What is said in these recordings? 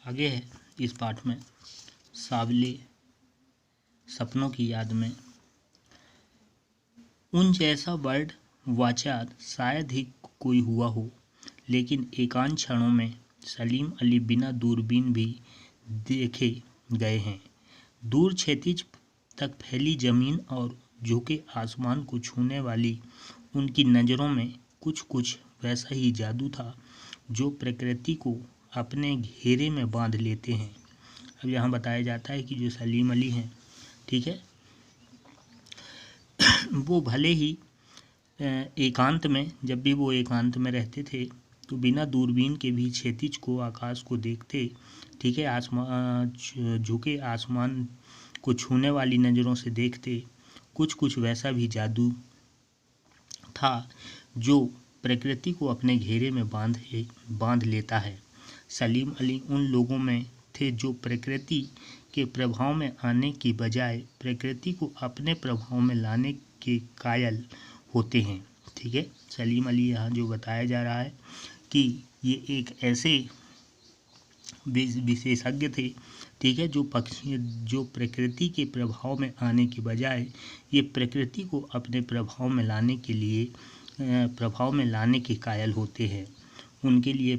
आगे है इस पाठ में सावले सपनों की याद में। उन जैसा वर्ड वाचार शायद ही कोई हुआ हो, लेकिन एकांत क्षणों में सलीम अली बिना दूरबीन भी देखे गए हैं। दूर क्षैतिज तक फैली जमीन और झुके आसमान को छूने वाली उनकी नज़रों में कुछ कुछ वैसा ही जादू था जो प्रकृति को अपने घेरे में बांध लेते हैं। अब यहाँ बताया जाता है कि जो सलीम अली हैं, ठीक है, वो भले ही एकांत में, जब भी वो एकांत में रहते थे तो बिना दूरबीन के भी क्षैतिज को, आकाश को देखते, ठीक है, आसमान, झुके आसमान को छूने वाली नज़रों से देखते। कुछ कुछ वैसा भी जादू था जो प्रकृति को अपने घेरे में बांध लेता है। सलीम अली उन लोगों में थे जो प्रकृति के प्रभाव में आने की बजाय प्रकृति को अपने प्रभाव में लाने के कायल होते हैं। ठीक है, सलीम अली यहाँ जो बताया जा रहा है कि ये एक ऐसे विशेषज्ञ थे, ठीक है, जो प्रकृति के प्रभाव में आने के बजाय ये प्रकृति को अपने प्रभाव में लाने के कायल होते हैं। उनके लिए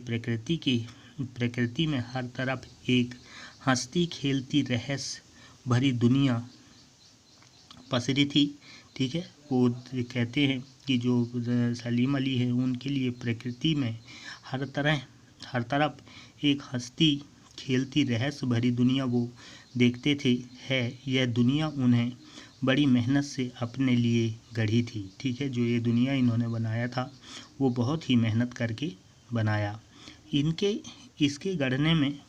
प्रकृति में हर तरफ एक हंसती खेलती रहस्य भरी दुनिया पसरी थी। ठीक है, वो कहते हैं कि जो सलीम अली है उनके लिए प्रकृति में हर तरफ एक हंसती खेलती रहस्य भरी दुनिया वो देखते थे। यह दुनिया उन्हें बड़ी मेहनत से अपने लिए गढ़ी थी। ठीक है, जो ये दुनिया इन्होंने बनाया था वो बहुत ही मेहनत करके बनाया। इसके गढ़ने में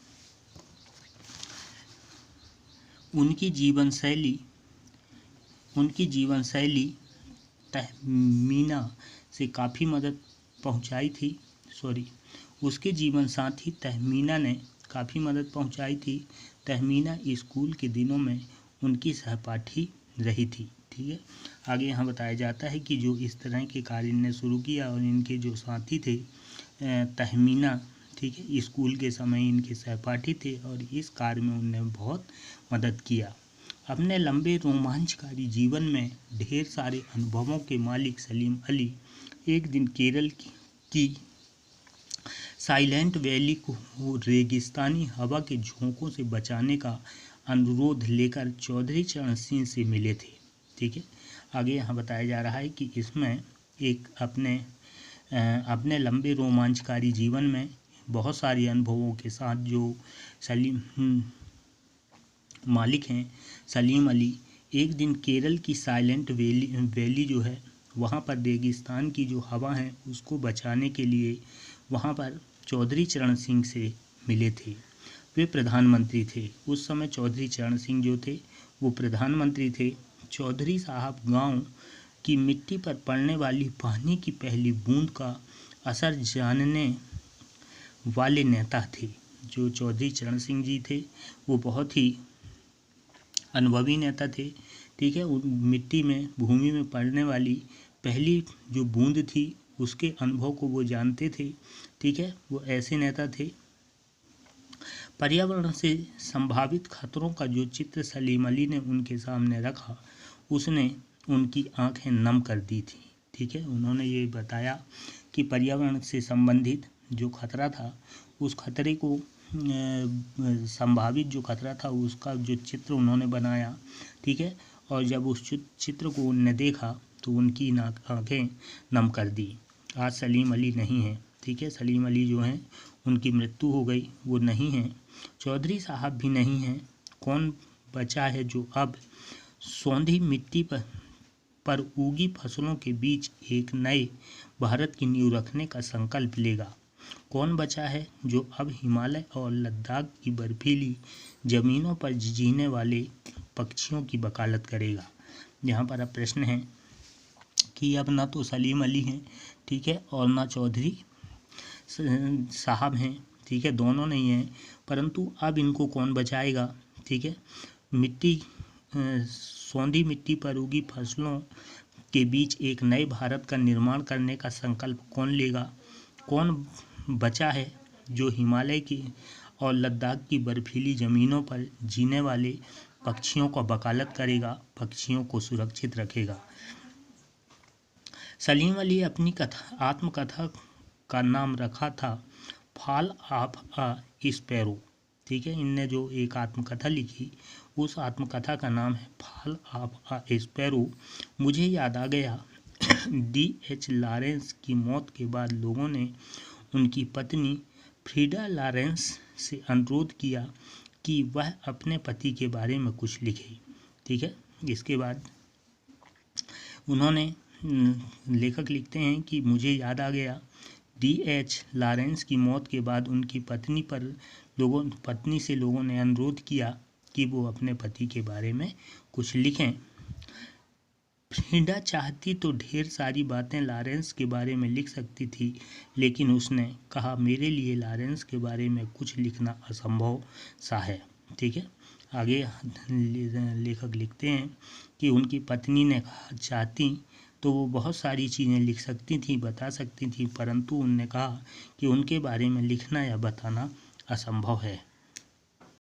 उनकी जीवन शैली तहमीना से काफ़ी मदद पहुंचाई थी। उसके जीवन साथी तहमीना ने काफ़ी मदद पहुंचाई थी। तहमीना स्कूल के दिनों में उनकी सहपाठी रही थी। ठीक है, आगे यहाँ बताया जाता है कि जो इस तरह के कार्य इन्हें शुरू किया और इनके जो साथी थे तहमीना, ठीक है, स्कूल के समय इनके सहपाठी थे और इस कार्य में उन्हें बहुत मदद किया। अपने लंबे रोमांचकारी जीवन में ढेर सारे अनुभवों के मालिक सलीम अली एक दिन केरल की साइलेंट वैली को रेगिस्तानी हवा के झोंकों से बचाने का अनुरोध लेकर चौधरी चरण सिंह से मिले थे। ठीक है, आगे यहाँ बताया जा रहा है कि इसमें एक अपने लंबे रोमांचकारी जीवन में बहुत सारे अनुभवों के साथ जो मालिक हैं सलीम अली, एक दिन केरल की साइलेंट वैली जो है वहाँ पर रेगिस्तान की जो हवा है उसको बचाने के लिए वहाँ पर चौधरी चरण सिंह से मिले थे। वे प्रधानमंत्री थे उस समय। चौधरी चरण सिंह जो थे वो प्रधानमंत्री थे। चौधरी साहब गांव की मिट्टी पर पड़ने वाली पानी की पहली बूंद का असर जानने वाले नेता थे। जो चौधरी चरण सिंह जी थे वो बहुत ही अनुभवी नेता थे। ठीक है, मिट्टी में, भूमि में पड़ने वाली पहली जो बूंद थी उसके अनुभव को वो जानते थे। ठीक है, वो ऐसे नेता थे। पर्यावरण से संभावित खतरों का जो चित्र सलीम अली ने उनके सामने रखा उसने उनकी आंखें नम कर दी थी। ठीक है, उन्होंने ये बताया कि पर्यावरण से संबंधित जो खतरा था उस खतरे को, संभावित जो खतरा था उसका जो चित्र उन्होंने बनाया। ठीक है, और जब उस चित्र को उन्होंने देखा तो उनकी आंखें नम कर दी। आज सलीम अली नहीं हैं। ठीक है, सलीम अली जो हैं उनकी मृत्यु हो गई, वो नहीं हैं। चौधरी साहब भी नहीं हैं। कौन बचा है जो अब सौंधी मिट्टी पर उगी फसलों के बीच एक नए भारत की नींव रखने का संकल्प लेगा? कौन बचा है जो अब हिमालय और लद्दाख की बर्फीली ज़मीनों पर जीने वाले पक्षियों की वकालत करेगा? यहाँ पर अब प्रश्न है कि अब ना तो सलीम अली हैं, ठीक है, और ना चौधरी साहब हैं। ठीक है, दोनों नहीं हैं, परंतु अब इनको कौन बचाएगा? ठीक है, सौंधी मिट्टी पर उगी फसलों के बीच एक नए भारत का निर्माण करने का संकल्प कौन लेगा? कौन बचा है जो हिमालय की और लद्दाख की बर्फीली ज़मीनों पर जीने वाले पक्षियों को वकालत करेगा, पक्षियों को सुरक्षित रखेगा। सलीम अली अपनी आत्मकथा का नाम रखा था फॉल ऑफ अ स्पैरो। ठीक है, इनने जो एक आत्मकथा लिखी उस आत्मकथा का नाम है फॉल ऑफ अ स्पैरो। मुझे याद आ गया D.H. लॉरेंस की मौत के बाद लोगों ने उनकी पत्नी फ्रीडा लॉरेंस से अनुरोध किया कि वह अपने पति के बारे में कुछ लिखे। ठीक है, इसके बाद उन्होंने लेखक लिखते हैं कि मुझे याद आ गया D.H. लॉरेंस की मौत के बाद उनकी पत्नी से लोगों ने अनुरोध किया कि वो अपने पति के बारे में कुछ लिखें। फ्रीडा चाहती तो ढेर सारी बातें लॉरेंस के बारे में लिख सकती थी, लेकिन उसने कहा मेरे लिए लॉरेंस के बारे में कुछ लिखना असंभव सा है। ठीक है, आगे लेखक लिखते हैं कि उनकी पत्नी ने कहा चाहती तो वो बहुत सारी चीज़ें लिख सकती थी, बता सकती थी, परंतु उनने कहा कि उनके बारे में लिखना या बताना असंभव है।